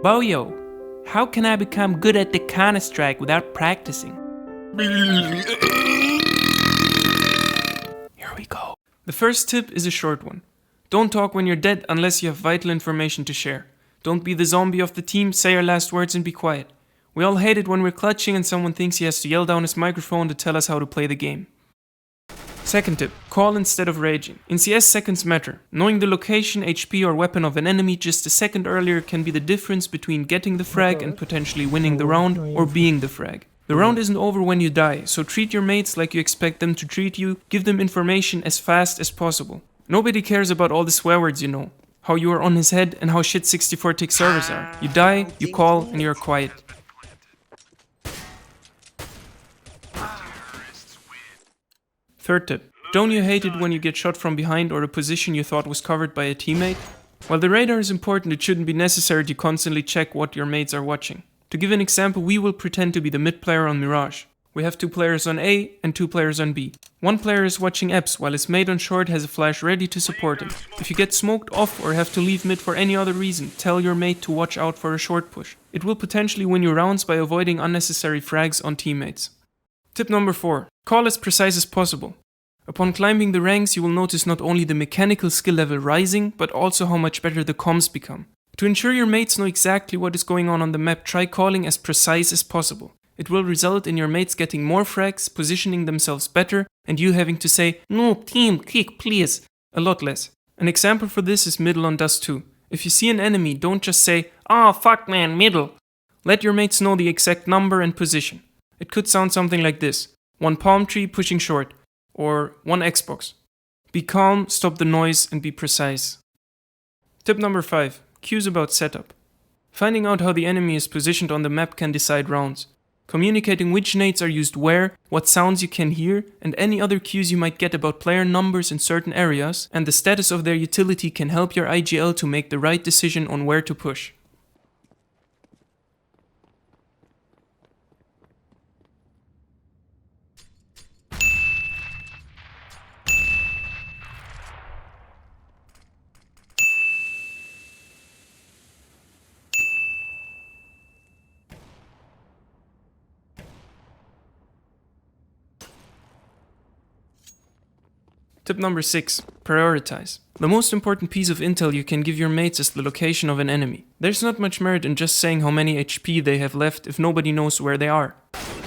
Boyo, how can I become good at the Counter-Strike without practicing? Here we go. The first tip is a short one. Don't talk when you're dead unless you have vital information to share. Don't be the zombie of the team, say your last words and be quiet. We all hate it when we're clutching and someone thinks he has to yell down his microphone to tell us how to play the game. Second tip, call instead of raging. In CS, seconds matter. Knowing the location, HP or weapon of an enemy just a second earlier can be the difference between getting the frag and potentially winning the round or being the frag. The round isn't over when you die, so treat your mates like you expect them to treat you, give them information as fast as possible. Nobody cares about all the swear words you know, how you are on his head and how shit 64-tick servers are. You die, you call, and you're quiet. Third tip, don't you hate it when you get shot from behind or a position you thought was covered by a teammate? While the radar is important, it shouldn't be necessary to constantly check what your mates are watching. To give an example, we will pretend to be the mid player on Mirage. We have 2 players on A and 2 players on B. One player is watching Eps while his mate on short has a flash ready to support him. If you get smoked off or have to leave mid for any other reason, tell your mate to watch out for a short push. It will potentially win you rounds by avoiding unnecessary frags on teammates. Tip number 4. Call as precise as possible. Upon climbing the ranks, you will notice not only the mechanical skill level rising, but also how much better the comms become. To ensure your mates know exactly what is going on the map, try calling as precise as possible. It will result in your mates getting more frags, positioning themselves better, and you having to say, "No, team, kick, please," a lot less. An example for this is middle on Dust 2. If you see an enemy, don't just say, "Ah, fuck man, middle." Let your mates know the exact number and position. It could sound something like this: 1 palm tree pushing short, or 1 Xbox. Be calm, stop the noise, and be precise. Tip number 5. Cues about setup. Finding out how the enemy is positioned on the map can decide rounds. Communicating which nades are used where, what sounds you can hear, and any other cues you might get about player numbers in certain areas, and the status of their utility can help your IGL to make the right decision on where to push. Tip number 6. Prioritize. The most important piece of intel you can give your mates is the location of an enemy. There's not much merit in just saying how many HP they have left if nobody knows where they are.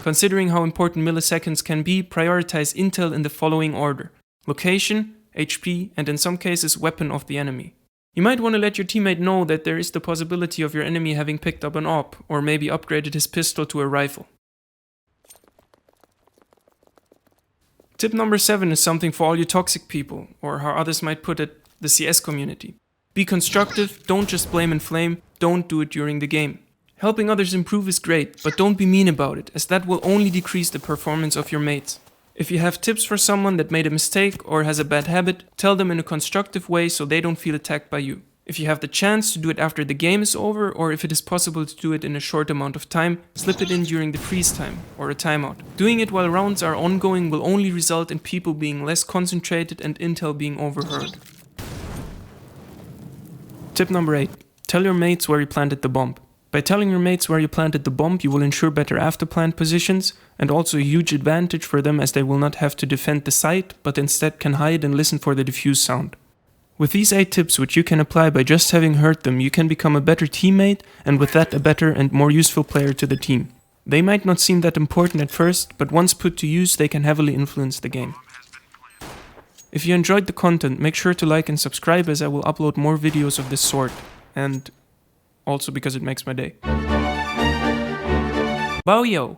Considering how important milliseconds can be, prioritize intel in the following order: location, HP, and in some cases weapon of the enemy. You might want to let your teammate know that there is the possibility of your enemy having picked up an AWP, or maybe upgraded his pistol to a rifle. Tip number 7 is something for all you toxic people, or how others might put it, the CS community. Be constructive, don't just blame and flame, don't do it during the game. Helping others improve is great, but don't be mean about it, as that will only decrease the performance of your mates. If you have tips for someone that made a mistake or has a bad habit, tell them in a constructive way so they don't feel attacked by you. If you have the chance to do it after the game is over, or if it is possible to do it in a short amount of time, slip it in during the freeze time or a timeout. Doing it while rounds are ongoing will only result in people being less concentrated and intel being overheard. Tip number 8. Tell your mates where you planted the bomb. By telling your mates where you planted the bomb, you will ensure better after-plant positions, and also a huge advantage for them as they will not have to defend the site, but instead can hide and listen for the diffuse sound. With these 8 tips, which you can apply by just having heard them, you can become a better teammate, and with that a better and more useful player to the team. They might not seem that important at first, but once put to use, they can heavily influence the game. If you enjoyed the content, make sure to like and subscribe, as I will upload more videos of this sort, and also because it makes my day. Boyo!